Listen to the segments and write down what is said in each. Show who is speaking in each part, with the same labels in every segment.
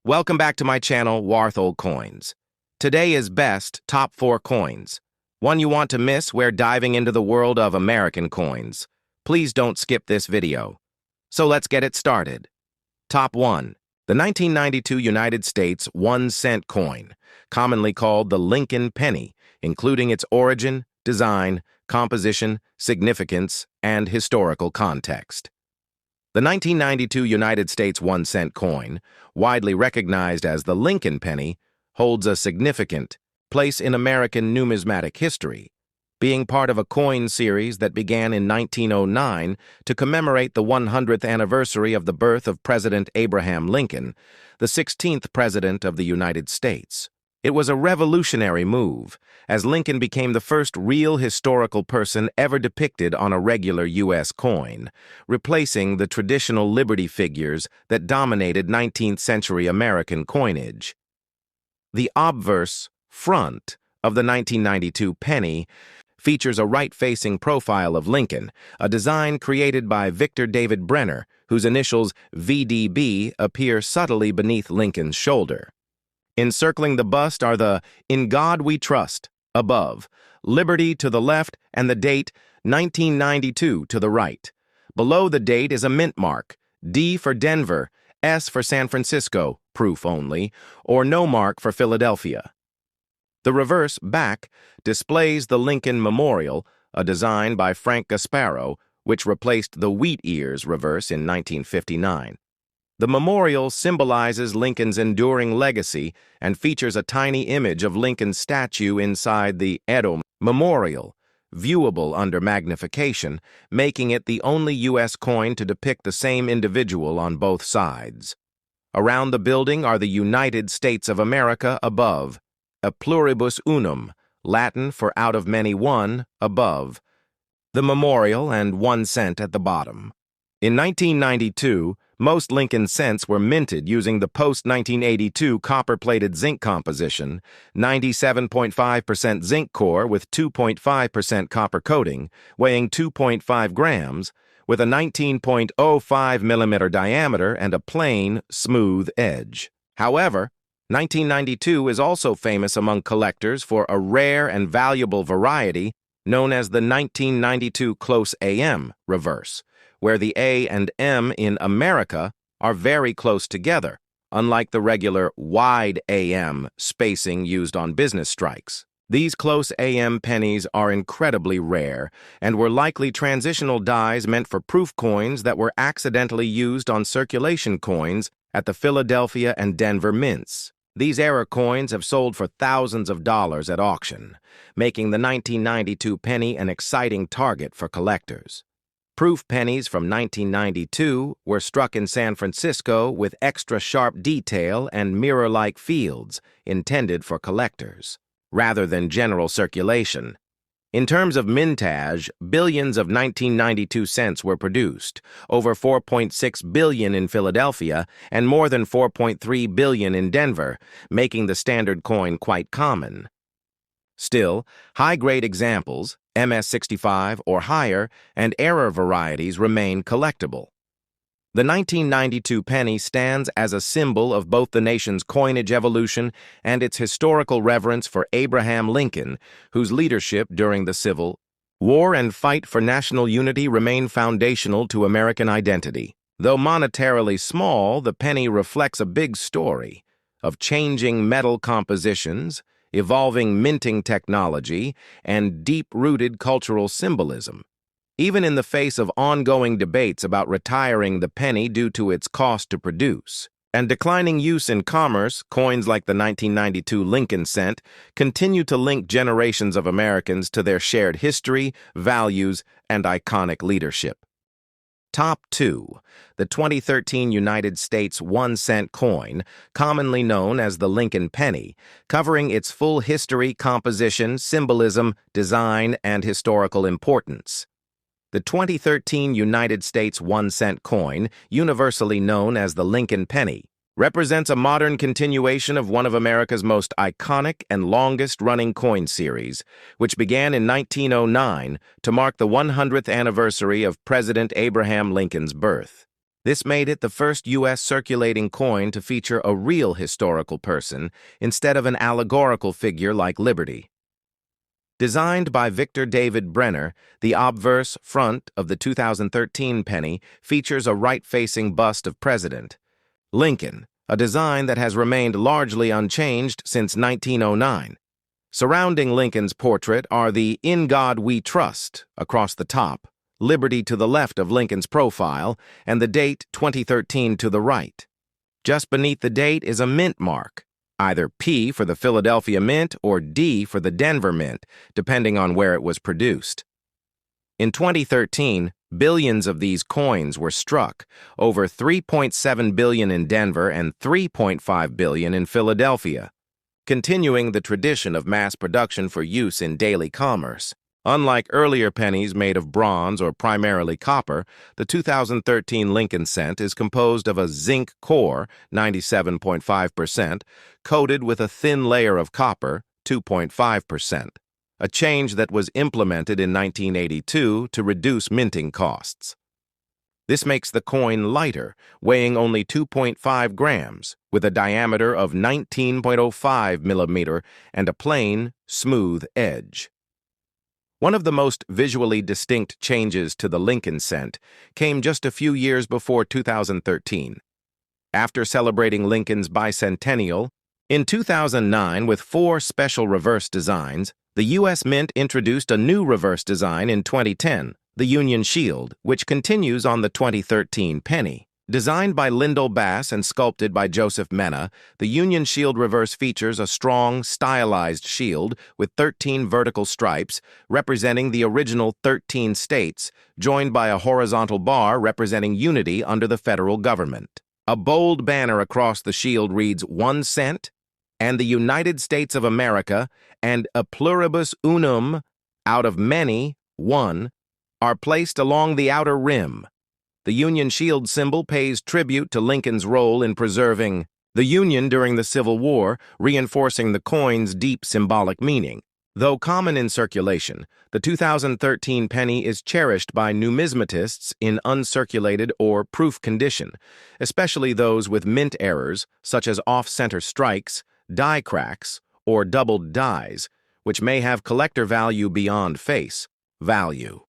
Speaker 1: Welcome back to my channel, Warth Old Coins. Today is best top 4 coins. One you want to miss, we're diving into the world of American coins. Please don't skip this video. So let's get it started. Top 1. The 1992 United States 1-cent coin, commonly called the Lincoln penny, including its origin, design, composition, significance, and historical context. The 1992 United States 1-cent coin, widely recognized as the Lincoln penny, holds a significant place in American numismatic history, being part of a coin series that began in 1909 to commemorate the 100th anniversary of the birth of President Abraham Lincoln, the 16th President of the United States. It was a revolutionary move, as Lincoln became the first real historical person ever depicted on a regular U.S. coin, replacing the traditional liberty figures that dominated 19th-century American coinage. The obverse front of the 1992 penny features a right-facing profile of Lincoln, a design created by Victor David Brenner, whose initials VDB appear subtly beneath Lincoln's shoulder. Encircling the bust are the "In God We Trust" above, "Liberty" to the left, and the date 1992 to the right. Below the date is a mint mark, D for Denver, S for San Francisco, proof only, or no mark for Philadelphia. The reverse back displays the Lincoln Memorial, a design by Frank Gasparo, which replaced the wheat ears reverse in 1959. The memorial symbolizes Lincoln's enduring legacy and features a tiny image of Lincoln's statue inside the Edo Memorial, viewable under magnification, making it the only U.S. coin to depict the same individual on both sides. Around the building are the United States of America above, a pluribus unum, Latin for out of many one, above, the memorial and 1 cent at the bottom. In 1992, most Lincoln cents were minted using the post-1982 copper-plated zinc composition, 97.5% zinc core with 2.5% copper coating, weighing 2.5 grams, with a 19.05 millimeter diameter and a plain, smooth edge. However, 1992 is also famous among collectors for a rare and valuable variety known as the 1992 Close AM reverse, where the A and M in America are very close together, unlike the regular wide AM spacing used on business strikes. These close AM pennies are incredibly rare and were likely transitional dies meant for proof coins that were accidentally used on circulation coins at the Philadelphia and Denver mints. These era coins have sold for thousands of dollars at auction, making the 1992 penny an exciting target for collectors. Proof pennies from 1992 were struck in San Francisco with extra sharp detail and mirror-like fields intended for collectors, rather than general circulation. In terms of mintage, billions of 1992 cents were produced, over 4.6 billion in Philadelphia and more than 4.3 billion in Denver, making the standard coin quite common. Still, high-grade examples, MS-65 or higher, and error varieties remain collectible. The 1992 penny stands as a symbol of both the nation's coinage evolution and its historical reverence for Abraham Lincoln, whose leadership during the Civil War and fight for national unity remain foundational to American identity. Though monetarily small, the penny reflects a big story of changing metal compositions, evolving minting technology, and deep-rooted cultural symbolism. Even in the face of ongoing debates about retiring the penny due to its cost to produce and declining use in commerce, coins like the 1992 Lincoln cent continue to link generations of Americans to their shared history, values, and iconic leadership. Top 2. The 2013 United States 1-cent coin, commonly known as the Lincoln penny, covering its full history, composition, symbolism, design, and historical importance. The 2013 United States 1-cent coin, universally known as the Lincoln penny, represents a modern continuation of one of America's most iconic and longest-running coin series, which began in 1909 to mark the 100th anniversary of President Abraham Lincoln's birth. This made it the first U.S. circulating coin to feature a real historical person instead of an allegorical figure like Liberty. Designed by Victor David Brenner, the obverse front of the 2013 penny features a right-facing bust of President Lincoln, a design that has remained largely unchanged since 1909. Surrounding Lincoln's portrait are the "In God We Trust" across the top, Liberty to the left of Lincoln's profile, and the date 2013 to the right. Just beneath the date is a mint mark, either P for the Philadelphia Mint or D for the Denver Mint, depending on where it was produced. In 2013, billions of these coins were struck, over $3.7 billion in Denver and $3.5 billion in Philadelphia, continuing the tradition of mass production for use in daily commerce. Unlike earlier pennies made of bronze or primarily copper, the 2013 Lincoln cent is composed of a zinc core, 97.5%, coated with a thin layer of copper, 2.5%, a change that was implemented in 1982 to reduce minting costs. This makes the coin lighter, weighing only 2.5 grams, with a diameter of 19.05 millimeter and a plain, smooth edge. One of the most visually distinct changes to the Lincoln cent came just a few years before 2013. After celebrating Lincoln's bicentennial, in 2009 with 4 special reverse designs, the U.S. Mint introduced a new reverse design in 2010, the Union Shield, which continues on the 2013 penny. Designed by Lyndall Bass and sculpted by Joseph Mena, the Union Shield reverse features a strong, stylized shield with 13 vertical stripes representing the original 13 states, joined by a horizontal bar representing unity under the federal government. A bold banner across the shield reads "1 cent" and "the United States of America" and "a pluribus unum," out of many, one, are placed along the outer rim. The Union Shield symbol pays tribute to Lincoln's role in preserving the Union during the Civil War, reinforcing the coin's deep symbolic meaning. Though common in circulation, the 2013 penny is cherished by numismatists in uncirculated or proof condition, especially those with mint errors such as off-center strikes, die cracks, or doubled dies, which may have collector value beyond face value.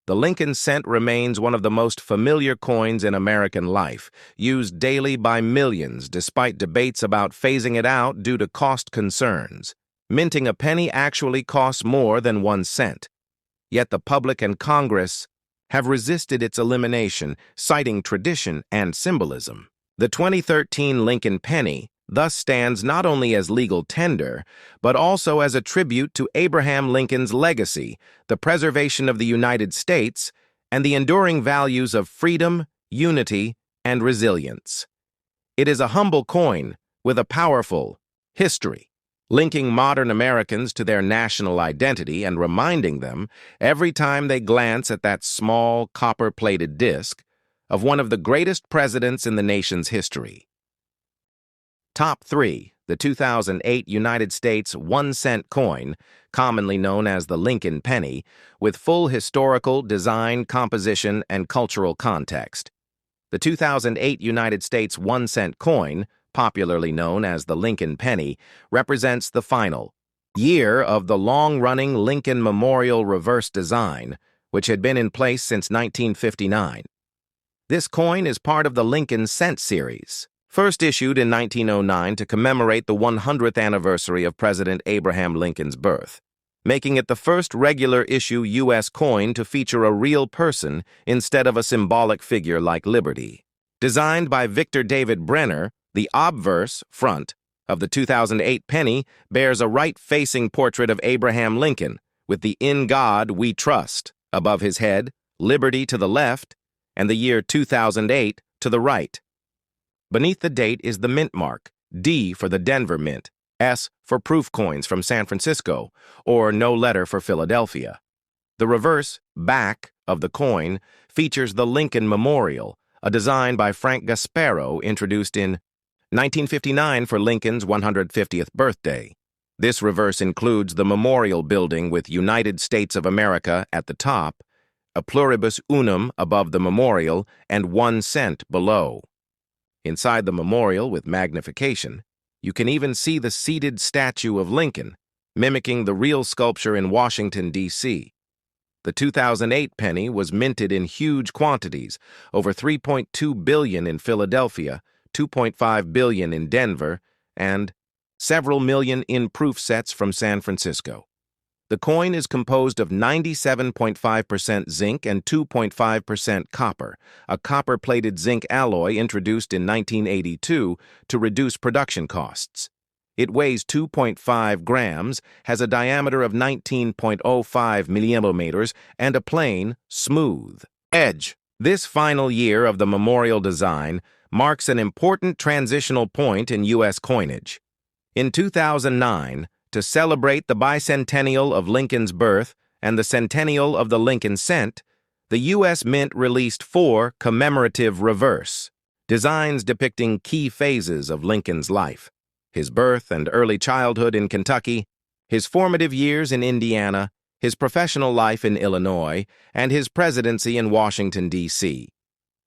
Speaker 1: The Lincoln cent remains one of the most familiar coins in American life, used daily by millions despite debates about phasing it out due to cost concerns. Minting a penny actually costs more than 1 cent. Yet the public and Congress have resisted its elimination, citing tradition and symbolism. The 2013 Lincoln penny thus stands not only as legal tender, but also as a tribute to Abraham Lincoln's legacy, the preservation of the United States, and the enduring values of freedom, unity, and resilience. It is a humble coin with a powerful history, linking modern Americans to their national identity and reminding them, every time they glance at that small, copper-plated disc, of one of the greatest presidents in the nation's history. Top 3. The 2008 United States 1 cent coin, commonly known as the Lincoln penny, with full historical, design, composition, and cultural context. The 2008 United States 1 cent coin, popularly known as the Lincoln penny, represents the final year of the long-running Lincoln Memorial reverse design, which had been in place since 1959. This coin is part of the Lincoln cent series, first issued in 1909 to commemorate the 100th anniversary of President Abraham Lincoln's birth, making it the first regular issue U.S. coin to feature a real person instead of a symbolic figure like Liberty. Designed by Victor David Brenner, the obverse front of the 2008 penny bears a right-facing portrait of Abraham Lincoln, with the "In God We Trust" above his head, Liberty to the left, and the year 2008 to the right. Beneath the date is the mint mark, D for the Denver Mint, S for proof coins from San Francisco, or no letter for Philadelphia. The reverse, back, of the coin features the Lincoln Memorial, a design by Frank Gasparo introduced in 1959 for Lincoln's 150th birthday. This reverse includes the memorial building with United States of America at the top, a pluribus unum above the memorial, and 1 cent below. Inside the memorial with magnification, you can even see the seated statue of Lincoln, mimicking the real sculpture in Washington, D.C. The 2008 penny was minted in huge quantities, over 3.2 billion in Philadelphia, 2.5 billion in Denver, and several million in proof sets from San Francisco. The coin is composed of 97.5% zinc and 2.5% copper, a copper-plated zinc alloy introduced in 1982 to reduce production costs. It weighs 2.5 grams, has a diameter of 19.05 millimeters, and a plain, smooth edge. This final year of the memorial design marks an important transitional point in U.S. coinage. In 2009, to celebrate the bicentennial of Lincoln's birth and the centennial of the Lincoln cent, the U.S. Mint released 4 commemorative reverse designs depicting key phases of Lincoln's life: his birth and early childhood in Kentucky, his formative years in Indiana, his professional life in Illinois, and his presidency in Washington, D.C.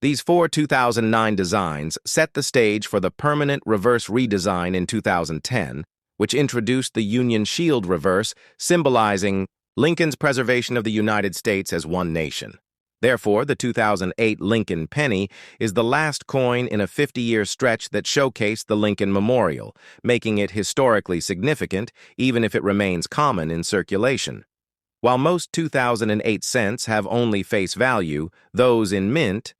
Speaker 1: These 4 2009 designs set the stage for the permanent reverse redesign in 2010, which introduced the Union Shield reverse, symbolizing Lincoln's preservation of the United States as one nation. Therefore, the 2008 Lincoln penny is the last coin in a 50-year stretch that showcased the Lincoln Memorial, making it historically significant, even if it remains common in circulation. While most 2008 cents have only face value, those in mint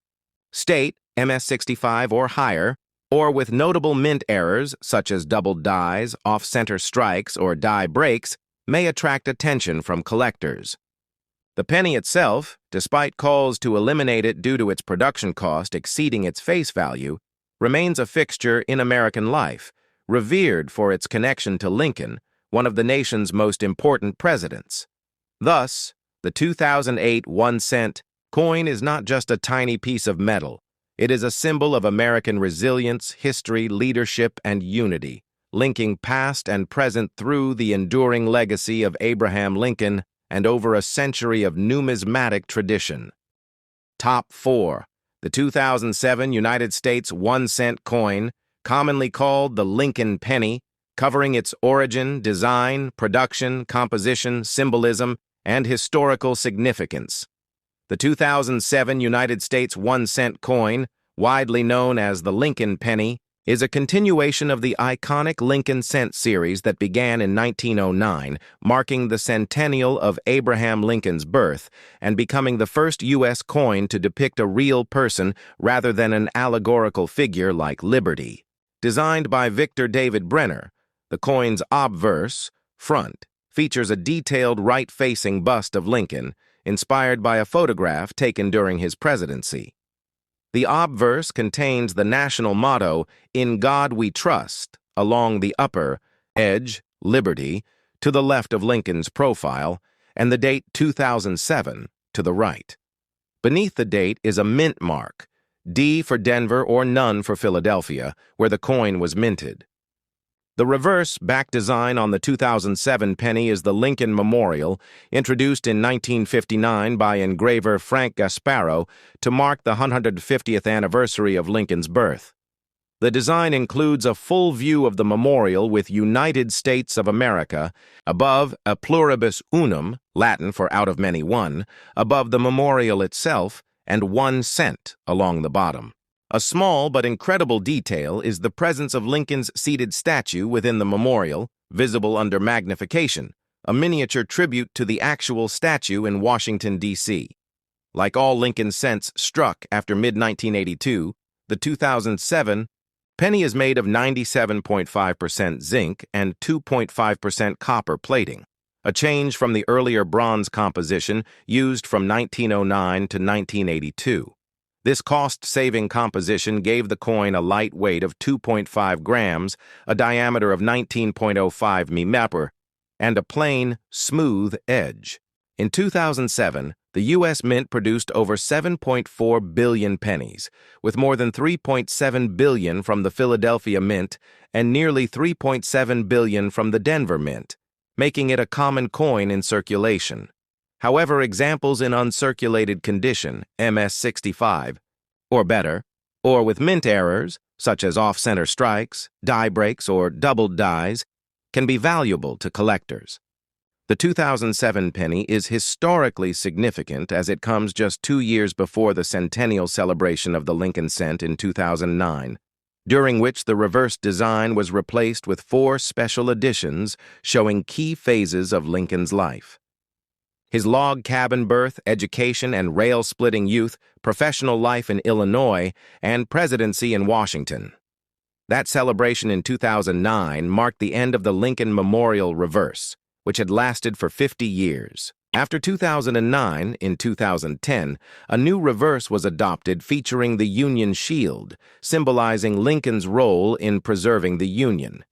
Speaker 1: state MS-65 or higher, or with notable mint errors such as doubled dies, off-center strikes, or die breaks, may attract attention from collectors. The penny itself, despite calls to eliminate it due to its production cost exceeding its face value, remains a fixture in American life, revered for its connection to Lincoln, one of the nation's most important presidents. Thus, the 2008 1-cent coin is not just a tiny piece of metal. It is a symbol of American resilience, history, leadership, and unity, linking past and present through the enduring legacy of Abraham Lincoln and over a century of numismatic tradition. Top 4. The 2007 United States 1-cent coin, commonly called the Lincoln penny, covering its origin, design, production, composition, symbolism, and historical significance. The 2007 United States 1-cent coin, widely known as the Lincoln penny, is a continuation of the iconic Lincoln cent series that began in 1909, marking the centennial of Abraham Lincoln's birth and becoming the first U.S. coin to depict a real person rather than an allegorical figure like Liberty. Designed by Victor David Brenner, the coin's obverse, front, features a detailed right-facing bust of Lincoln, inspired by a photograph taken during his presidency. The obverse contains the national motto, "In God We Trust," along the upper edge, Liberty, to the left of Lincoln's profile, and the date 2007 to the right. Beneath the date is a mint mark, D for Denver or none for Philadelphia, where the coin was minted. The reverse back design on the 2007 penny is the Lincoln Memorial, introduced in 1959 by engraver Frank Gasparo to mark the 150th anniversary of Lincoln's birth. The design includes a full view of the memorial with United States of America, above a pluribus unum, Latin for out of many one, above the memorial itself, and 1 cent along the bottom. A small but incredible detail is the presence of Lincoln's seated statue within the memorial, visible under magnification, a miniature tribute to the actual statue in Washington, D.C. Like all Lincoln cents struck after mid-1982, the 2007 penny is made of 97.5% zinc and 2.5% copper plating, a change from the earlier bronze composition used from 1909 to 1982. This cost-saving composition gave the coin a light weight of 2.5 grams, a diameter of 19.05 millimeters, and a plain, smooth edge. In 2007, the U.S. Mint produced over 7.4 billion pennies, with more than 3.7 billion from the Philadelphia Mint and nearly 3.7 billion from the Denver Mint, making it a common coin in circulation. However, examples in uncirculated condition, MS-65, or better, or with mint errors, such as off-center strikes, die breaks, or doubled dies, can be valuable to collectors. The 2007 penny is historically significant as it comes just 2 years before the centennial celebration of the Lincoln cent in 2009, during which the reverse design was replaced with 4 special editions showing key phases of Lincoln's life: his log cabin birth, education and rail-splitting youth, professional life in Illinois, and presidency in Washington. That celebration in 2009 marked the end of the Lincoln Memorial Reverse, which had lasted for 50 years. After 2009, in 2010, a new reverse was adopted featuring the Union Shield, symbolizing Lincoln's role in preserving the Union.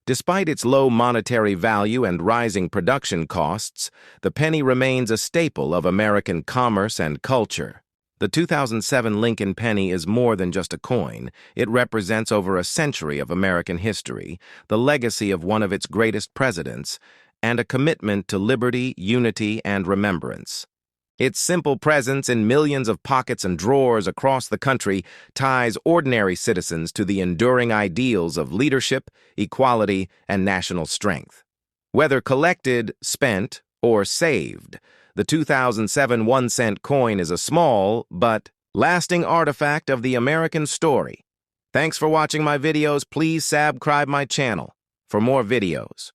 Speaker 1: Despite its low monetary value and rising production costs, the penny remains a staple of American commerce and culture. The 2007 Lincoln penny is more than just a coin. It represents over a century of American history, the legacy of one of its greatest presidents, and a commitment to liberty, unity, and remembrance. Its simple presence in millions of pockets and drawers across the country ties ordinary citizens to the enduring ideals of leadership, equality, and national strength. Whether collected, spent, or saved, the 2007 1-cent coin is a small but lasting artifact of the American story. Thanks for watching my videos. Please subscribe my channel for more videos.